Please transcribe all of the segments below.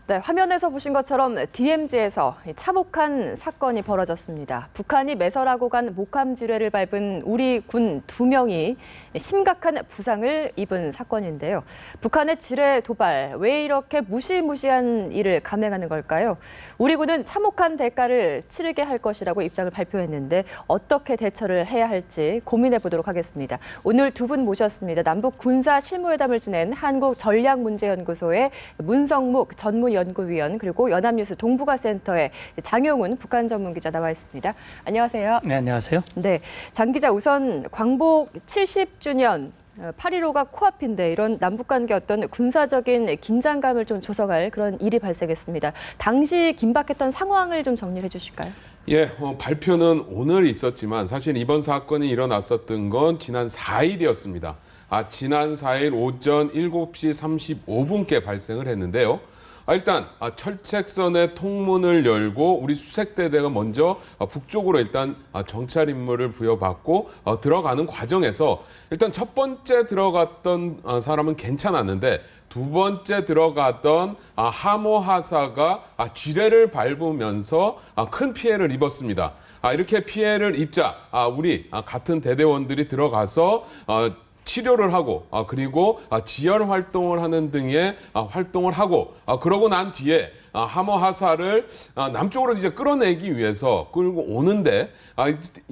네, 화면에서 보신 것처럼 DMZ에서 참혹한 사건이 벌어졌습니다. 북한이 매설하고 간 목함 지뢰를 밟은 우리 군 2명이 심각한 부상을 입은 사건인데요. 북한의 지뢰 도발, 왜 이렇게 무시무시한 일을 감행하는 걸까요? 우리 군은 참혹한 대가를 치르게 할 것이라고 입장을 발표했는데 어떻게 대처를 해야 할지 고민해 보도록 하겠습니다. 오늘 두 분 모셨습니다. 남북 군사 실무회담을 지낸 한국전략문제연구소의 문성묵 전문연구위원, 그리고 연합뉴스 동북아센터의 장용훈 북한 전문기자 나와 있습니다. 안녕하세요. 네, 안녕하세요. 네, 장 기자, 우선 광복 70주년 8.15가 코앞인데 이런 남북 관계 어떤 군사적인 긴장감을 좀 조성할 그런 일이 발생했습니다. 당시 긴박했던 상황을 좀 정리해 주실까요? 예, 발표는 오늘 있었지만 사실 이번 사건이 일어났었던 건 지난 4일이었습니다. 지난 4일 오전 7시 35분께 발생을 했는데요. 일단 철책선의 통문을 열고 우리 수색대대가 먼저 북쪽으로 일단 정찰 임무를 부여받고 들어가는 과정에서 일단 첫 번째 들어갔던 사람은 괜찮았는데 두 번째 들어갔던 하모하사가 지뢰를 밟으면서 큰 피해를 입었습니다. 이렇게 피해를 입자 우리 같은 대대원들이 들어가서 치료를 하고 그리고 지열 활동을 하는 등의 활동을 하고 그러고 난 뒤에 하모하사를 남쪽으로 이제 끌어내기 위해서 끌고 오는데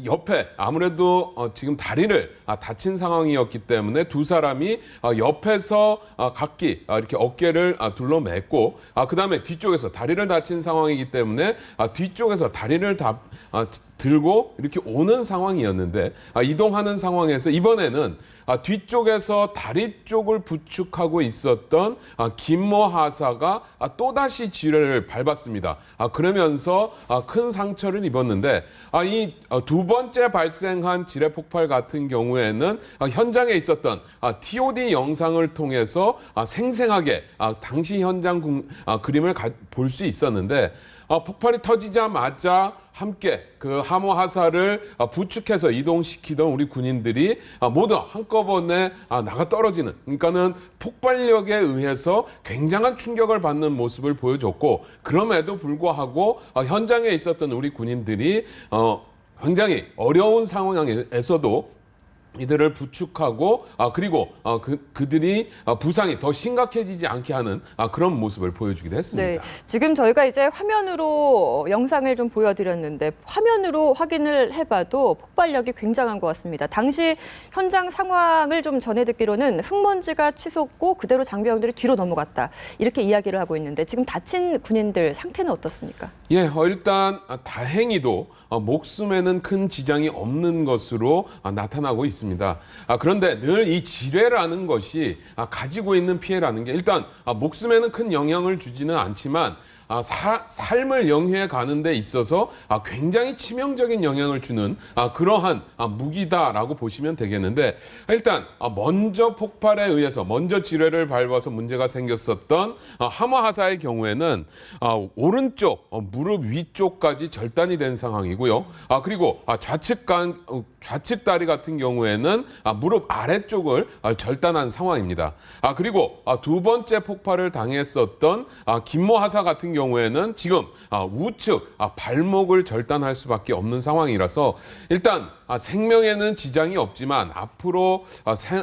옆에 아무래도 지금 다리를 다친 상황이었기 때문에 두 사람이 옆에서 각기 이렇게 어깨를 둘러맸고 그다음에 뒤쪽에서 다리를 다친 상황이기 때문에 뒤쪽에서 다리를 들고 이렇게 오는 상황이었는데 이동하는 상황에서 이번에는 뒤쪽에서 다리 쪽을 부축하고 있었던 김모 하사가 또다시 지뢰를 밟았습니다. 그러면서 큰 상처를 입었는데 이 두 번째 발생한 지뢰 폭발 같은 경우에는 현장에 있었던 TOD 영상을 통해서 생생하게 당시 현장 그림을 볼 수 있었는데 폭발이 터지자마자 함께 그 하모하사를 부축해서 이동시키던 우리 군인들이 모두 한꺼번에 나가 떨어지는, 그러니까는 폭발력에 의해서 굉장한 충격을 받는 모습을 보여줬고, 그럼에도 불구하고 현장에 있었던 우리 군인들이 굉장히 어려운 상황에서도 이들을 부축하고 그리고 그들이 부상이 더 심각해지지 않게 하는 그런 모습을 보여주기도 했습니다. 네, 지금 저희가 이제 화면으로 영상을 좀 보여드렸는데 화면으로 확인을 해봐도 폭발력이 굉장한 것 같습니다. 당시 현장 상황을 좀 전해 듣기로는 흙먼지가 치솟고 그대로 장병들이 뒤로 넘어갔다, 이렇게 이야기를 하고 있는데 지금 다친 군인들 상태는 어떻습니까? 예, 일단 다행히도 목숨에는 큰 지장이 없는 것으로 나타나고 있습니다. 그런데 늘 이 지뢰라는 것이 가지고 있는 피해라는 게 일단 목숨에는 큰 영향을 주지는 않지만 삶을 영위해 가는 데 있어서 굉장히 치명적인 영향을 주는 그러한 무기다라고 보시면 되겠는데, 일단 먼저 폭발에 의해서 먼저 지뢰를 밟아서 문제가 생겼었던 하모하사의 경우에는 오른쪽 무릎 위쪽까지 절단이 된 상황이고요. 그리고 좌측 다리 같은 경우에는 무릎 아래쪽을 절단한 상황입니다. 그리고 두 번째 폭발을 당했었던 김모하사 같은 경우에는 지금 우측 발목을 절단할 수밖에 없는 상황이라서 일단 생명에는 지장이 없지만 앞으로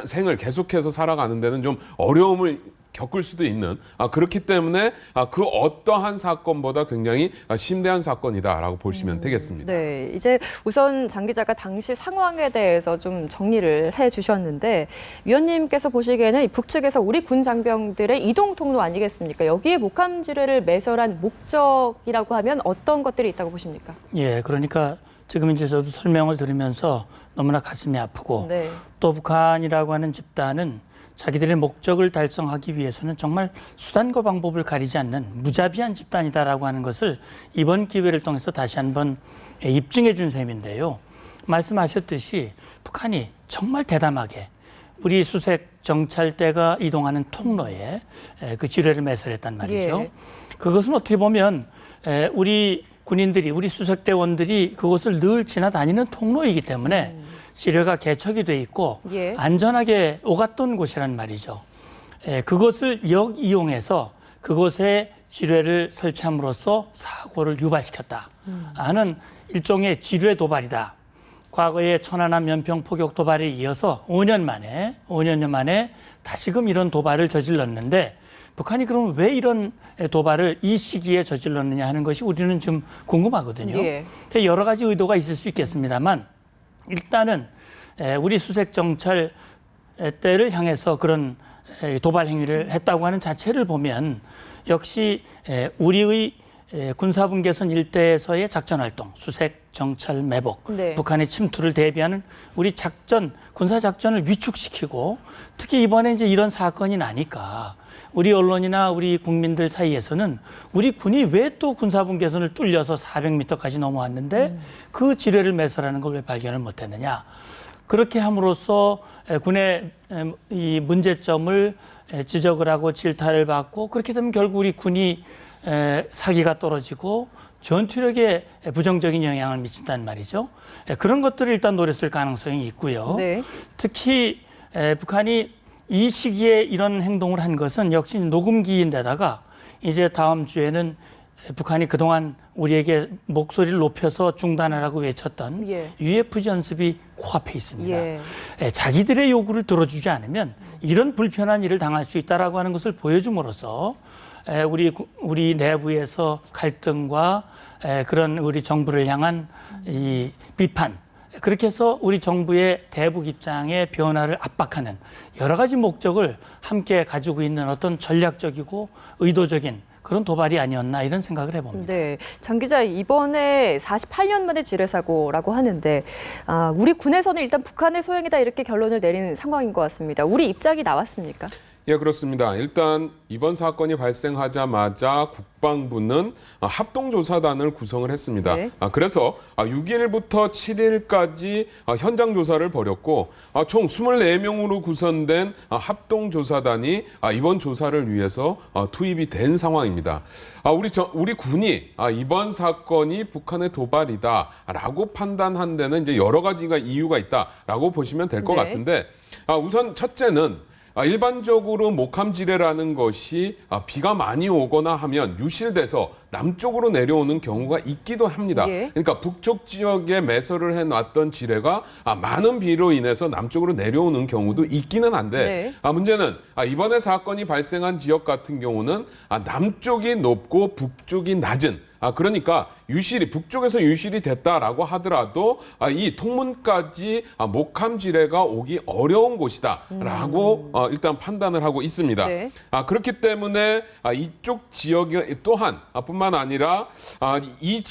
생을 계속해서 살아가는 데는 좀 어려움을 겪을 수도 있는, 그렇기 때문에 그 어떠한 사건보다 굉장히 심대한 사건이다라고 보시면 되겠습니다. 네, 이제 우선 장 기자가 당시 상황에 대해서 좀 정리를 해주셨는데, 위원님께서 보시기에는 북측에서 우리 군 장병들의 이동 통로 아니겠습니까? 여기에 목함 지뢰를 매설한 목적이라고 하면 어떤 것들이 있다고 보십니까? 예, 그러니까 지금 이제 저도 설명을 들으면서 너무나 가슴이 아프고, 네. 또 북한이라고 하는 집단은 자기들의 목적을 달성하기 위해서는 정말 수단과 방법을 가리지 않는 무자비한 집단이다라고 하는 것을 이번 기회를 통해서 다시 한번 입증해 준 셈인데요. 말씀하셨듯이 북한이 정말 대담하게 우리 수색 정찰대가 이동하는 통로에 그 지뢰를 매설했단 말이죠. 예. 그것은 어떻게 보면 우리 군인들이, 우리 수색대원들이 그것을 늘 지나다니는 통로이기 때문에 지뢰가 개척이 돼 있고 예. 안전하게 오갔던 곳이란 말이죠. 그것을 이용해서 그곳에 지뢰를 설치함으로써 사고를 유발시켰다 하는 일종의 지뢰 도발이다. 과거의 천안함 연평 포격 도발에 이어서 5년 만에 다시금 이런 도발을 저질렀는데 북한이 그럼 왜 이런 도발을 이 시기에 저질렀느냐 하는 것이 우리는 좀 궁금하거든요. 예. 여러 가지 의도가 있을 수 있겠습니다만 일단은 우리 수색 정찰 때를 향해서 그런 도발 행위를 했다고 하는 자체를 보면 역시 우리의 군사분 개선 일대에서의 작전 활동, 수색, 정찰, 매복, 네. 북한의 침투를 대비하는 우리 작전, 군사 작전을 위축시키고 특히 이번에 이제 이런 사건이 나니까 우리 언론이나 우리 국민들 사이에서는 우리 군이 왜 또 군사분 개선을 뚫려서 400m까지 넘어왔는데 그 지뢰를 매설하는 걸 왜 발견을 못했느냐. 그렇게 함으로써 군의 이 문제점을 지적을 하고 질타를 받고 그렇게 되면 결국 우리 군이 사기가 떨어지고 전투력에 부정적인 영향을 미친다는 말이죠. 그런 것들을 일단 노렸을 가능성이 있고요. 네. 특히 북한이 이 시기에 이런 행동을 한 것은 역시 녹음기인데다가 이제 다음 주에는 북한이 그동안 우리에게 목소리를 높여서 중단하라고 외쳤던 예. UFG 연습이 코앞에 있습니다. 예. 자기들의 요구를 들어주지 않으면 이런 불편한 일을 당할 수 있다라고 하는 것을 보여줌으로써 우리 내부에서 갈등과 그런 우리 정부를 향한 이 비판, 그렇게 해서 우리 정부의 대북 입장의 변화를 압박하는 여러 가지 목적을 함께 가지고 있는 어떤 전략적이고 의도적인 그런 도발이 아니었나 이런 생각을 해봅니다. 네, 장 기자, 이번에 48년 만에 지뢰 사고라고 하는데 우리 군에서는 일단 북한의 소행이다 이렇게 결론을 내리는 상황인 것 같습니다. 우리 입장이 나왔습니까? 예, 그렇습니다. 일단 이번 사건이 발생하자마자 국방부는 합동조사단을 구성을 했습니다. 네. 그래서 6일부터 7일까지 현장 조사를 벌였고 총 24명으로 구성된 합동조사단이 이번 조사를 위해서 투입이 된 상황입니다. 우리 군이 이번 사건이 북한의 도발이다라고 판단한 데는 이제 여러 가지가 이유가 있다라고 보시면 될 것 네. 같은데 우선 첫째는 일반적으로 목함지뢰라는 것이 비가 많이 오거나 하면 유실돼서 남쪽으로 내려오는 경우가 있기도 합니다. 예. 그러니까 북쪽 지역에 매설을 해놨던 지뢰가 많은 비로 인해서 남쪽으로 내려오는 경우도 있기는 한데 네. 문제는 이번에 사건이 발생한 지역 같은 경우는 남쪽이 높고 북쪽이 낮은 그러니까 북쪽에서 유실이 됐다라고 하더라도 이 통문까지 목함 지뢰가 오기 어려운 곳이다라고 일단 판단을 하고 있습니다. 네. 그렇기 때문에 이쪽 지역이 또한 뿐만 아니라 이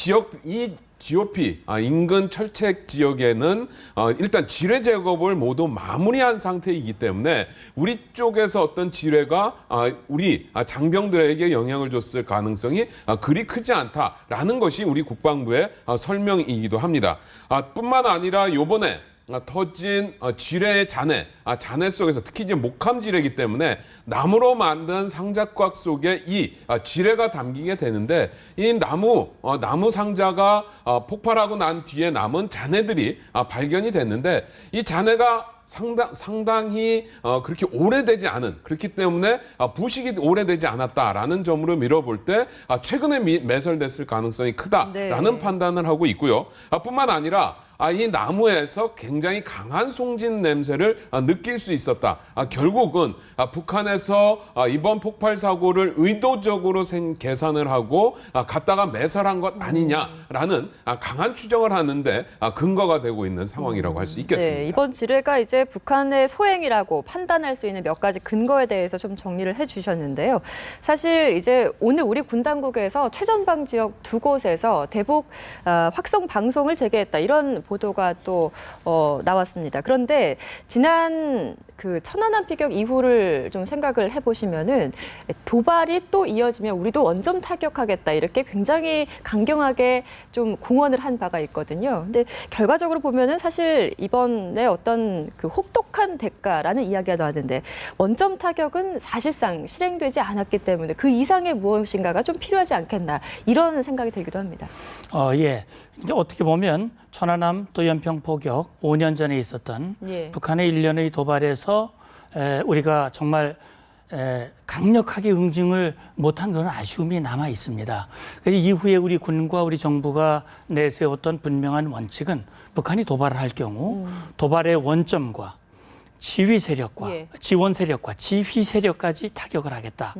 GOP 인근 철책 지역에는 일단 지뢰 제거를 모두 마무리한 상태이기 때문에 우리 쪽에서 어떤 지뢰가 우리 장병들에게 영향을 줬을 가능성이 그리 크지 않다라는 것이 우리 국방부의 설명이기도 합니다. 뿐만 아니라 요번에 터진 지뢰의 잔해 속에서 특히 이제 목함 지뢰이기 때문에 나무로 만든 상자꽉 속에 이 지뢰가 담기게 되는데 이 나무 상자가 폭발하고 난 뒤에 남은 잔해들이 발견이 됐는데 이 잔해가 상당히 그렇게 오래되지 않은 그렇기 때문에 부식이 오래되지 않았다라는 점으로 밀어볼 때 최근에 매설됐을 가능성이 크다라는 네. 판단을 하고 있고요. 뿐만 아니라 이 나무에서 굉장히 강한 송진 냄새를 느낄 수 있었다. 결국은 북한에서 이번 폭발 사고를 의도적으로 계산을 하고 갖다가 매설한 것 아니냐라는 강한 추정을 하는데 근거가 되고 있는 상황이라고 할 수 있겠습니다. 네, 이번 지뢰가 이제 북한의 소행이라고 판단할 수 있는 몇 가지 근거에 대해서 좀 정리를 해주셨는데요. 사실 이제 오늘 우리 군 당국에서 최전방 지역 2곳에서 대북 확성 방송을 재개했다 이런 보도가 또 나왔습니다. 그런데 지난 그 천안함 피격 이후를 좀 생각을 해보시면은 도발이 또 이어지면 우리도 원점 타격하겠다 이렇게 굉장히 강경하게 좀 공언을 한 바가 있거든요. 근데 결과적으로 보면은 사실 이번에 어떤 그 혹독한 대가라는 이야기가 나왔는데 원점 타격은 사실상 실행되지 않았기 때문에 그 이상의 무엇인가가 좀 필요하지 않겠나 이런 생각이 들기도 합니다. 예. 근데 어떻게 보면 천안함 또 연평 포격 5년 전에 있었던 예. 북한의 일련의 도발에서 우리가 정말 강력하게 응징을 못한 그런 아쉬움이 남아 있습니다. 그래서 이후에 우리 군과 우리 정부가 내세웠던 분명한 원칙은 북한이 도발을 할 경우 도발의 원점과 지휘 세력과 예. 지원 세력과 지휘 세력까지 타격을 하겠다.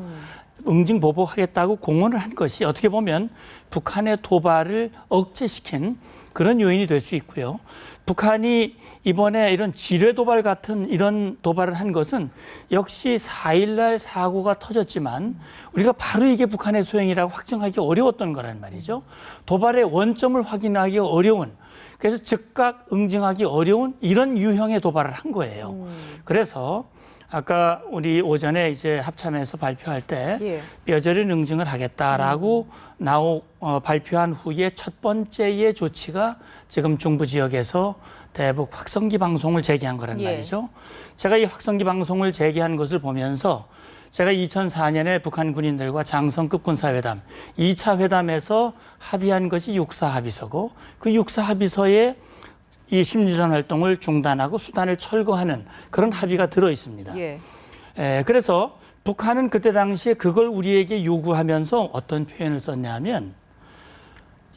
응징 보복하겠다고 공언을 한 것이 어떻게 보면 북한의 도발을 억제시킨 그런 요인이 될 수 있고요. 북한이 이번에 이런 지뢰 도발 같은 이런 도발을 한 것은 역시 4.1날 사고가 터졌지만 우리가 바로 이게 북한의 소행이라고 확정하기 어려웠던 거란 말이죠. 도발의 원점을 확인하기 어려운, 그래서 즉각 응징하기 어려운 이런 유형의 도발을 한 거예요. 그래서 아까 우리 오전에 이제 합참에서 발표할 때 예. 뼈저린 응징을 하겠다라고 발표한 후에 첫 번째의 조치가 지금 중부 지역에서 대북 확성기 방송을 재개한 거란 예. 말이죠. 제가 이 확성기 방송을 재개한 것을 보면서 제가 2004년에 북한 군인들과 장성급 군사회담 2차 회담에서 합의한 것이 육사합의서고 그 육사합의서에 이 심리전 활동을 중단하고 수단을 철거하는 그런 합의가 들어 있습니다. 예. 그래서 북한은 그때 당시에 그걸 우리에게 요구하면서 어떤 표현을 썼냐 하면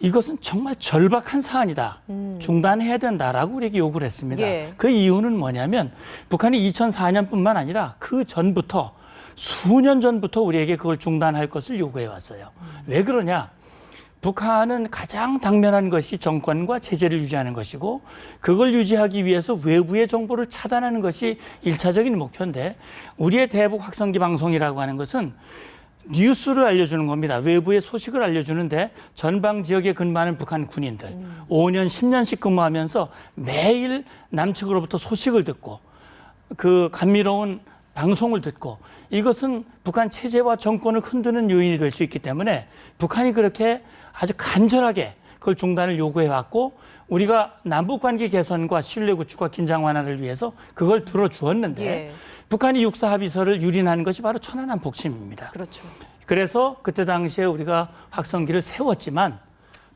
이것은 정말 절박한 사안이다. 중단해야 된다라고 우리에게 요구를 했습니다. 예. 그 이유는 뭐냐면 북한이 2004년뿐만 아니라 그 전부터 수년 전부터 우리에게 그걸 중단할 것을 요구해 왔어요. 왜 그러냐? 북한은 가장 당면한 것이 정권과 체제를 유지하는 것이고 그걸 유지하기 위해서 외부의 정보를 차단하는 것이 1차적인 목표인데 우리의 대북 확성기 방송이라고 하는 것은 뉴스를 알려주는 겁니다. 외부의 소식을 알려주는데 전방 지역에 근무하는 북한 군인들 5년, 10년씩 근무하면서 매일 남측으로부터 소식을 듣고 그 감미로운 방송을 듣고 이것은 북한 체제와 정권을 흔드는 요인이 될 수 있기 때문에 북한이 그렇게 아주 간절하게 그걸 중단을 요구해 왔고 우리가 남북관계 개선과 신뢰 구축과 긴장 완화를 위해서 그걸 들어주었는데 예. 북한이 육사합의서를 유린하는 것이 바로 천안함 복침입니다. 그렇죠. 그래서 그때 당시에 우리가 확성기를 세웠지만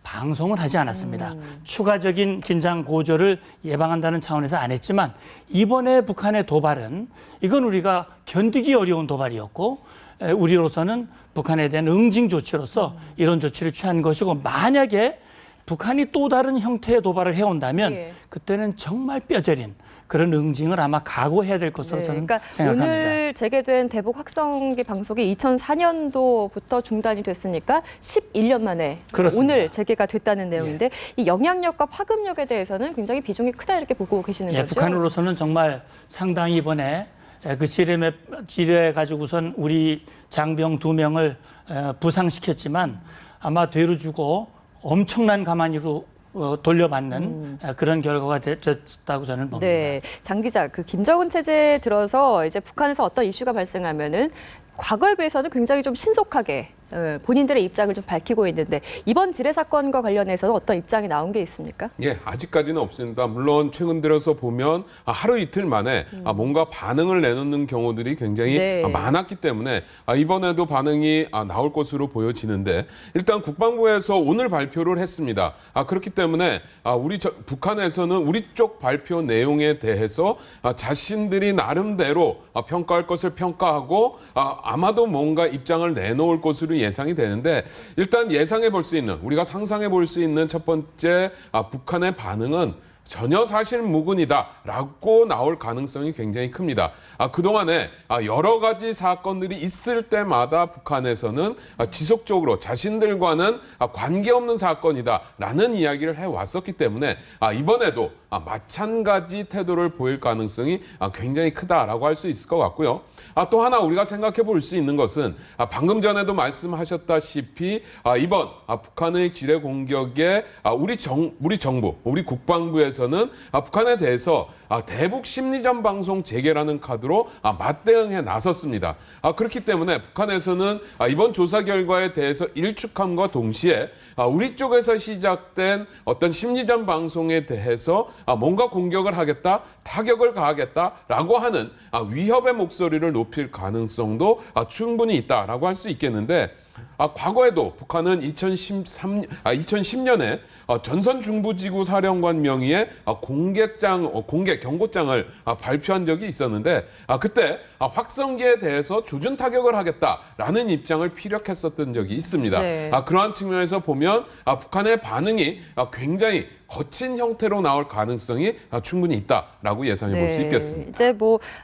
방송은 하지 않았습니다. 추가적인 긴장 고조를 예방한다는 차원에서 안 했지만 이번에 북한의 도발은 이건 우리가 견디기 어려운 도발이었고 우리로서는 북한에 대한 응징 조치로서 이런 조치를 취한 것이고 만약에 북한이 또 다른 형태의 도발을 해온다면 예. 그때는 정말 뼈저린 그런 응징을 아마 각오해야 될 것으로 저는 그러니까 생각합니다. 오늘 재개된 대북 확성기 방송이 2004년도부터 중단이 됐으니까 11년 만에 그렇습니다. 오늘 재개가 됐다는 내용인데 이 영향력과 파급력에 대해서는 굉장히 비중이 크다 이렇게 보고 계시는 예, 거죠? 북한으로서는 정말 상당히 이번에 그 지뢰 가지고선 우리 장병 2명을 부상시켰지만 아마 되로 주고 엄청난 가만히로 돌려받는 그런 결과가 됐다고 저는 봅니다. 네, 장 기자, 그 김정은 체제에 들어서 이제 북한에서 어떤 이슈가 발생하면은 과거에 비해서는 굉장히 좀 신속하게 본인들의 입장을 좀 밝히고 있는데 이번 지뢰 사건과 관련해서는 어떤 입장이 나온 게 있습니까? 예, 아직까지는 없습니다. 물론 최근 들어서 보면 하루 이틀 만에 뭔가 반응을 내놓는 경우들이 굉장히 네. 많았기 때문에 이번에도 반응이 나올 것으로 보여지는데 일단 국방부에서 오늘 발표를 했습니다. 그렇기 때문에 북한에서는 우리 쪽 발표 내용에 대해서 자신들이 나름대로 평가할 것을 평가하고 아마도 뭔가 입장을 내놓을 것으로 예상이 되는데 일단 예상해 볼 수 있는 우리가 상상해 볼 수 있는 첫 번째 북한의 반응은 전혀 사실무근이다라고 나올 가능성이 굉장히 큽니다. 그동안에 여러 가지 사건들이 있을 때마다 북한에서는 지속적으로 자신들과는 관계없는 사건이다라는 이야기를 해왔었기 때문에 이번에도 마찬가지 태도를 보일 가능성이 굉장히 크다라고 할 수 있을 것 같고요. 또 하나 우리가 생각해 볼 수 있는 것은 방금 전에도 말씀하셨다시피 이번 북한의 지뢰 공격에 우리 정부, 우리 국방부에서는 북한에 대해서 대북 심리전 방송 재개라는 카드로 맞대응해 나섰습니다. 그렇기 때문에 북한에서는 이번 조사 결과에 대해서 일축함과 동시에 우리 쪽에서 시작된 어떤 심리전 방송에 대해서 뭔가 공격을 하겠다, 타격을 가하겠다라고 하는 위협의 목소리를 높일 가능성도 충분히 있다라고 할 수 있겠는데 과거에도 북한은 2010년에 전선중부지구 사령관 명의의 공개 경고장을 발표한 적이 있었는데 그때 확성기에 대해서 조준 타격을 하겠다라는 입장을 피력했었던 적이 있습니다. 네. 그러한 측면에서 보면 북한의 반응이 굉장히 거친 형태로 나올 가능성이 충분히 있다라고 예상해 볼 수 있겠습니다. 이제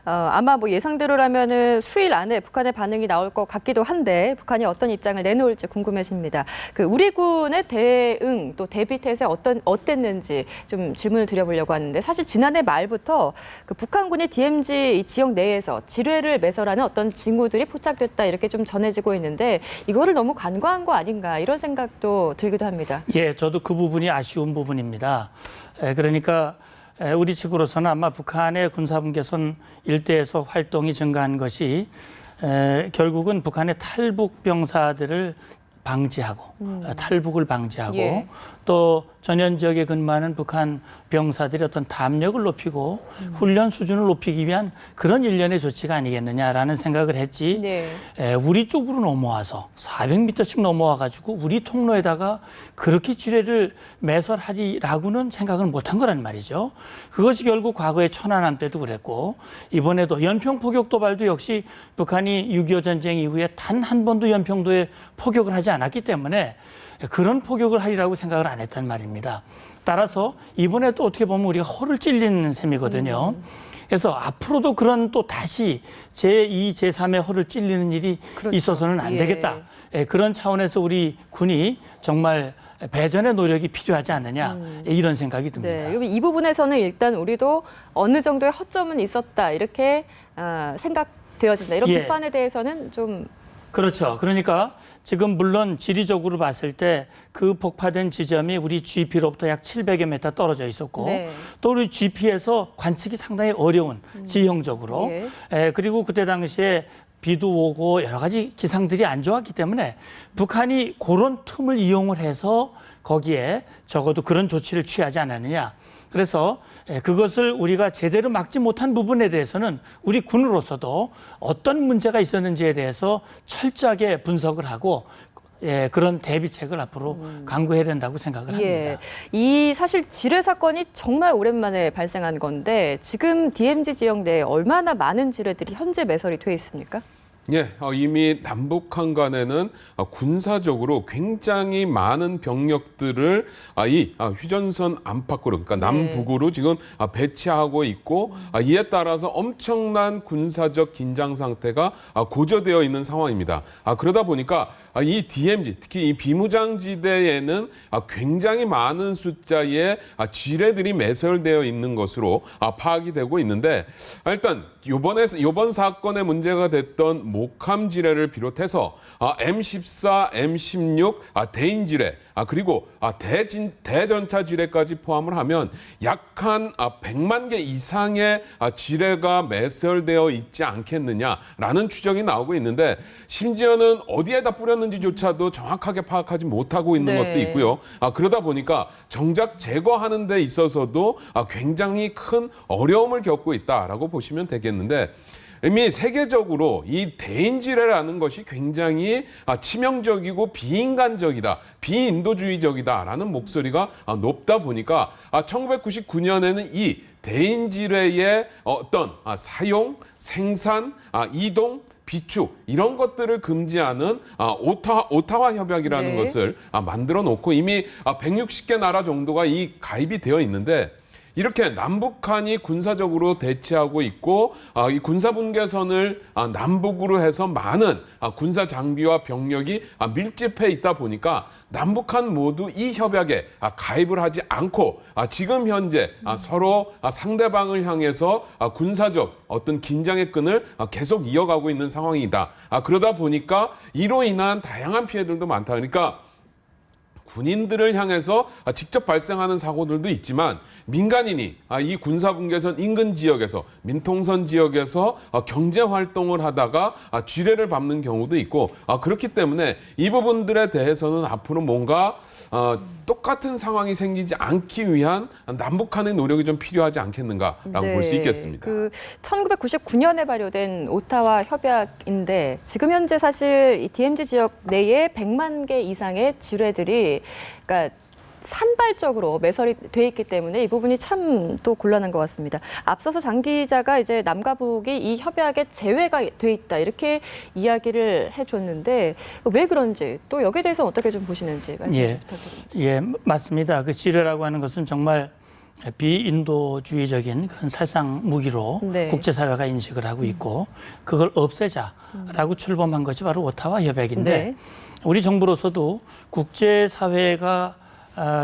아마 예상대로라면은 수일 안에 북한의 반응이 나올 것 같기도 한데 북한이 어떤 입장을 내놓을지 궁금해집니다. 우리 군의 대응 또 대비 태세 어땠는지 좀 질문을 드려보려고 하는데 사실 지난해 말부터 북한군이 DMZ 이 지역 내에서 지뢰를 매설하는 어떤 징후들이 포착됐다 이렇게 좀 전해지고 있는데 이거를 너무 간과한 거 아닌가 이런 생각도 들기도 합니다. 예, 저도 그 부분이 아쉬운 부분입니다. 그러니까 우리 측으로서는 아마 북한의 군사분 개선 일대에서 활동이 증가한 것이 결국은 북한의 탈북 병사들을 방지하고 탈북을 방지하고 예. 또 전현 지역에 근무하는 북한 병사들이 어떤 담력을 높이고 훈련 수준을 높이기 위한 그런 일련의 조치가 아니겠느냐라는 생각을 했지. 네. 우리 쪽으로 넘어와서 400m씩 넘어와 가지고 우리 통로에다가 그렇게 지뢰를 매설하리라고는 생각을 못한 거란 말이죠. 그것이 결국 과거에 천안함 때도 그랬고 이번에도 연평 포격 도발도 역시 북한이 6.25 전쟁 이후에 단 한 번도 연평도에 포격을 하지 않았기 때문에 그런 포격을 하리라고 생각을 안 했단 말입니다. 따라서 이번에도 어떻게 보면 우리가 허를 찔리는 셈이거든요. 그래서 앞으로도 그런 또 다시 제2, 제3의 허를 찔리는 일이 그렇죠. 있어서는 안 되겠다. 그런 차원에서 우리 군이 정말 배전의 노력이 필요하지 않느냐 이런 생각이 듭니다. 네, 이 부분에서는 일단 우리도 어느 정도의 허점은 있었다 이렇게 생각되어진다. 이런 예. 비판에 대해서는 좀 그렇죠. 그러니까 지금 물론 지리적으로 봤을 때 그 폭파된 지점이 우리 GP로부터 약 700여 미터 떨어져 있었고 네. 또 우리 GP에서 관측이 상당히 어려운 지형적으로 그리고 그때 당시에 비도 오고 여러 가지 기상들이 안 좋았기 때문에 북한이 그런 틈을 이용을 해서 거기에 적어도 그런 조치를 취하지 않았느냐. 그래서 그것을 우리가 제대로 막지 못한 부분에 대해서는 우리 군으로서도 어떤 문제가 있었는지에 대해서 철저하게 분석을 하고 그런 대비책을 앞으로 강구해야 된다고 생각을 합니다. 이 사실 지뢰 사건이 정말 오랜만에 발생한 건데 지금 DMZ 지역 내에 얼마나 많은 지뢰들이 현재 매설이 돼 있습니까? 예, 이미 남북한 간에는 군사적으로 굉장히 많은 병력들을 이 휴전선 안팎으로, 그러니까 남북으로 지금 배치하고 있고 이에 따라서 엄청난 군사적 긴장 상태가 고조되어 있는 상황입니다. 그러다 보니까 이 DMZ, 특히 이 비무장지대에는 굉장히 많은 숫자의 지뢰들이 매설되어 있는 것으로 파악이 되고 있는데 일단 이번 사건의 문제가 됐던 목함 지뢰를 비롯해서 M14, M16, 대인 지뢰 그리고 대전차 지뢰까지 포함을 하면 약 한 100만 개 이상의 지뢰가 매설되어 있지 않겠느냐라는 추정이 나오고 있는데 심지어는 어디에다 뿌렸는지조차도 정확하게 파악하지 못하고 있는 것도 있고요. 그러다 보니까 정작 제거하는 데 있어서도 굉장히 큰 어려움을 겪고 있다라고 보시면 되겠는데 이미 세계적으로 이 대인지뢰라는 것이 굉장히 치명적이고 비인간적이다, 비인도주의적이다라는 목소리가 높다 보니까 1999년에는 이 대인지뢰의 어떤 사용, 생산, 이동, 비축 이런 것들을 금지하는 오타와 협약이라는 것을 만들어 놓고 이미 160개 나라 정도가 이 가입이 되어 있는데 이렇게 남북한이 군사적으로 대치하고 있고 이 군사분계선을 남북으로 해서 많은 군사 장비와 병력이 밀집해 있다 보니까 남북한 모두 이 협약에 가입을 하지 않고 지금 현재 서로 상대방을 향해서 군사적 어떤 긴장의 끈을 계속 이어가고 있는 상황이다. 그러다 보니까 이로 인한 다양한 피해들도 많다. 그러니까 군인들을 향해서 직접 발생하는 사고들도 있지만 민간인이 이 군사분계선 인근 지역에서 민통선 지역에서 경제 활동을 하다가 쥐레를 밟는 경우도 있고 그렇기 때문에 이 부분들에 대해서는 앞으로 뭔가 똑같은 상황이 생기지 않기 위한 남북 간의 노력이 좀 필요하지 않겠는가라고 볼 수 있겠습니다. 1999년에 발효된 오타와 협약인데 지금 현재 사실 이 DMZ 지역 내에 100만 개 이상의 지뢰들이 그러니까 산발적으로 매설이 돼 있기 때문에 이 부분이 참 또 곤란한 것 같습니다. 앞서서 장 기자가 이제 남과 북이 이 협약에 제외가 돼 있다 이렇게 이야기를 해줬는데 왜 그런지 또 여기에 대해서 어떻게 좀 보시는지 말씀 부탁드립니다. 예, 맞습니다. 그 지뢰라고 하는 것은 정말 비인도주의적인 그런 살상 무기로 네. 국제사회가 인식을 하고 있고 그걸 없애자라고 출범한 것이 바로 오타와 협약인데 네. 우리 정부로서도 국제사회가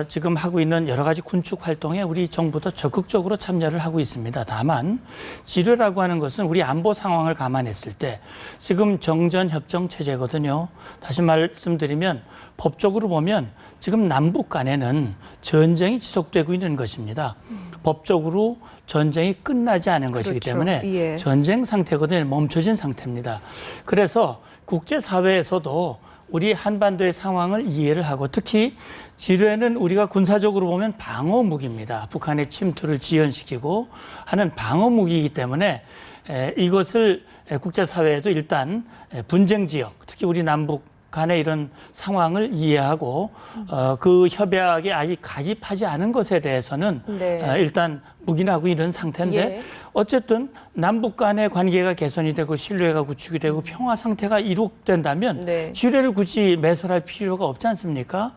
지금 하고 있는 여러 가지 군축 활동에 우리 정부도 적극적으로 참여를 하고 있습니다. 다만 지뢰라고 하는 것은 우리 안보 상황을 감안했을 때 지금 정전협정 체제거든요. 다시 말씀드리면 법적으로 보면 지금 남북 간에는 전쟁이 지속되고 있는 것입니다. 법적으로 전쟁이 끝나지 않은 것이기 그렇죠. 때문에 예. 전쟁 상태거든요. 멈춰진 상태입니다. 그래서 국제사회에서도 우리 한반도의 상황을 이해를 하고 특히 지뢰는 우리가 군사적으로 보면 방어 무기입니다. 북한의 침투를 지연시키고 하는 방어 무기이기 때문에 이것을 국제사회에도 일단 분쟁 지역, 특히 우리 남북 간의 이런 상황을 이해하고 그 협약에 아직 가입하지 않은 것에 대해서는 네. 일단 묵인하고 있는 상태인데 예. 어쨌든 남북 간의 관계가 개선이 되고 신뢰가 구축이 되고 평화 상태가 이룩된다면 네. 지뢰를 굳이 매설할 필요가 없지 않습니까?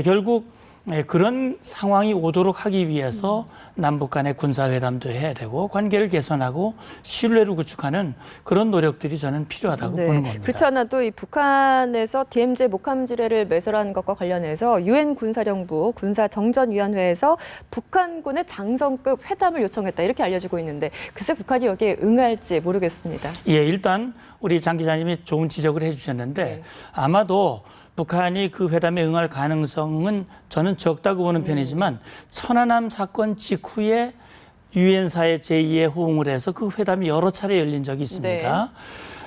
결국 그런 상황이 오도록 하기 위해서 남북 간의 군사회담도 해야 되고 관계를 개선하고 신뢰를 구축하는 그런 노력들이 저는 필요하다고 보는 겁니다. 그렇지 않아도 이 북한에서 DMZ 목함 지뢰를 매설한 것과 관련해서 유엔 군사령부 군사정전위원회에서 북한군의 장성급 회담을 요청했다 이렇게 알려지고 있는데 글쎄 북한이 여기에 응할지 모르겠습니다. 예, 일단 우리 장 기자님이 좋은 지적을 해주셨는데 네. 아마도 북한이 그 회담에 응할 가능성은 저는 적다고 보는 편이지만 천안함 사건 직후에 유엔사의 제2의 호응을 해서 그 회담이 여러 차례 열린 적이 있습니다. 네.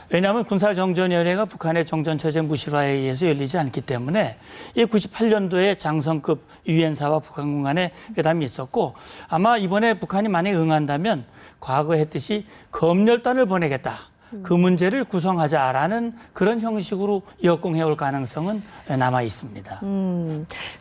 왜냐하면 군사정전위원회가 북한의 정전체제 무실화에 의해서 열리지 않기 때문에 이 98년도에 장성급 유엔사와 북한 간의 회담이 있었고 아마 이번에 북한이 만약에 응한다면 과거 했듯이 검열단을 보내겠다. 그 문제를 구성하자라는 그런 형식으로 역공해올 가능성은 남아 있습니다.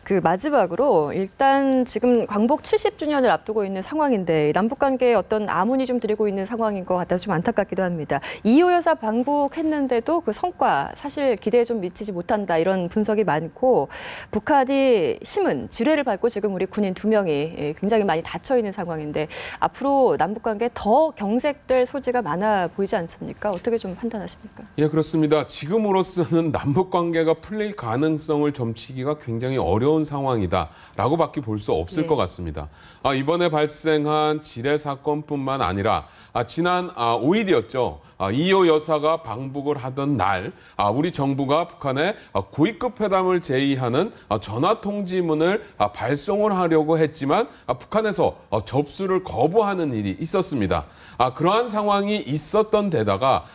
그 마지막으로 일단 지금 광복 70주년을 앞두고 있는 상황인데 남북 관계에 어떤 암운이 좀 들이고 있는 상황인 것 같아서 좀 안타깝기도 합니다. 이호 여사 방북했는데도 그 성과 사실 기대에 좀 미치지 못한다 이런 분석이 많고 북한이 심은 지뢰를 밟고 지금 우리 군인 2명이 굉장히 많이 다쳐 있는 상황인데 앞으로 남북 관계에 더 경색될 소지가 많아 보이지 않습니까? 어떻게 좀 판단하십니까? 예, 그렇습니다. 지금으로서는 남북 관계가 풀릴 가능성을 점치기가 굉장히 어려운 상황이다라고밖에 볼 수 없을 것 같습니다. 이번에 발생한 지뢰 사건뿐만 아니라 지난 5일이었죠. 이호 여사가 방북을 하던 날 우리 정부가 북한에 고위급 회담을 제의하는 전화 통지문을 발송을 하려고 했지만 북한에서 접수를 거부하는 일이 있었습니다. 그러한 상황이 있었던 데다가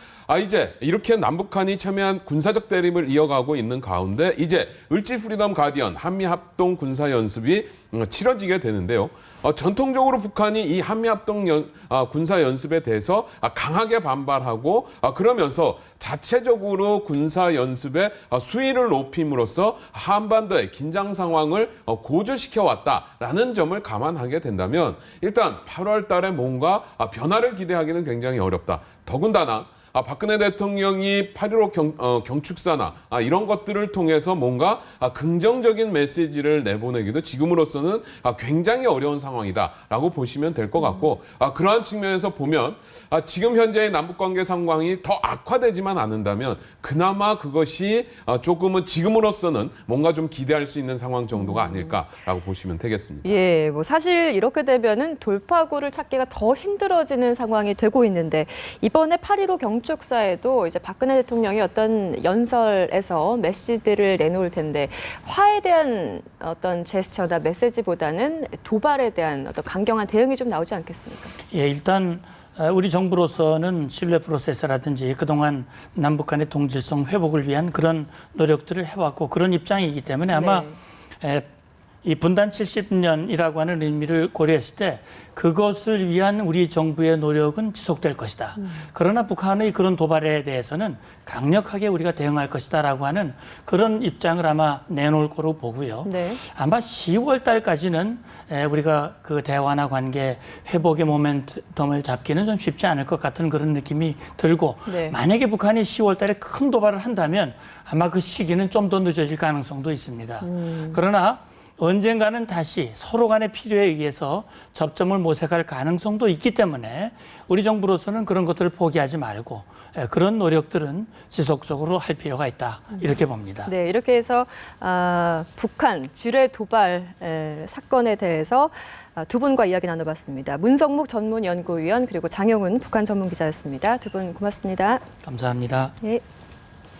이제 이렇게 남북한이 첨예한 군사적 대립을 이어가고 있는 가운데 이제 을지 프리덤 가디언 한미합동 군사연습이 치러지게 되는데요. 전통적으로 북한이 이 한미합동 군사연습에 대해서 강하게 반발하고 그러면서 자체적으로 군사연습의 수위를 높임으로써 한반도의 긴장 상황을 고조시켜 왔다라는 점을 감안하게 된다면 일단 8월 달에 뭔가 변화를 기대하기는 굉장히 어렵다. 더군다나 박근혜 대통령이 8.15 경축사나 이런 것들을 통해서 뭔가 긍정적인 메시지를 내보내기도 지금으로서는 굉장히 어려운 상황이다라고 보시면 될 것 같고 그러한 측면에서 보면 지금 현재의 남북관계 상황이 더 악화되지만 않는다면 그나마 그것이 조금은 지금으로서는 뭔가 좀 기대할 수 있는 상황 정도가 아닐까라고 보시면 되겠습니다. 예, 뭐 사실 이렇게 되면은 돌파구를 찾기가 더 힘들어지는 상황이 되고 있는데 이번에 8.15 동쪽사에도 이제 박근혜 대통령이 어떤 연설에서 메시지들을 내놓을 텐데 화에 대한 어떤 제스처나 메시지보다는 도발에 대한 어떤 강경한 대응이 좀 나오지 않겠습니까? 예, 일단 우리 정부로서는 신뢰 프로세스라든지 그동안 남북 간의 동질성 회복을 위한 그런 노력들을 해왔고 그런 입장이기 때문에 아마 이 분단 70년이라고 하는 의미를 고려했을 때 그것을 위한 우리 정부의 노력은 지속될 것이다. 그러나 북한의 그런 도발에 대해서는 강력하게 우리가 대응할 것이다라고 하는 그런 입장을 아마 내놓을 거로 보고요. 네. 아마 10월 달까지는 우리가 그 대화나 관계 회복의 모멘텀을 잡기는 좀 쉽지 않을 것 같은 그런 느낌이 들고 네. 만약에 북한이 10월 달에 큰 도발을 한다면 아마 그 시기는 좀 더 늦어질 가능성도 있습니다. 그러나 언젠가는 다시 서로 간의 필요에 의해서 접점을 모색할 가능성도 있기 때문에 우리 정부로서는 그런 것들을 포기하지 말고 그런 노력들은 지속적으로 할 필요가 있다 이렇게 봅니다. 네, 이렇게 해서 북한 지뢰 도발 사건에 대해서 두 분과 이야기 나눠봤습니다. 문성묵 전문연구위원 그리고 장영훈 북한 전문기자였습니다. 두 분 고맙습니다. 감사합니다. 네.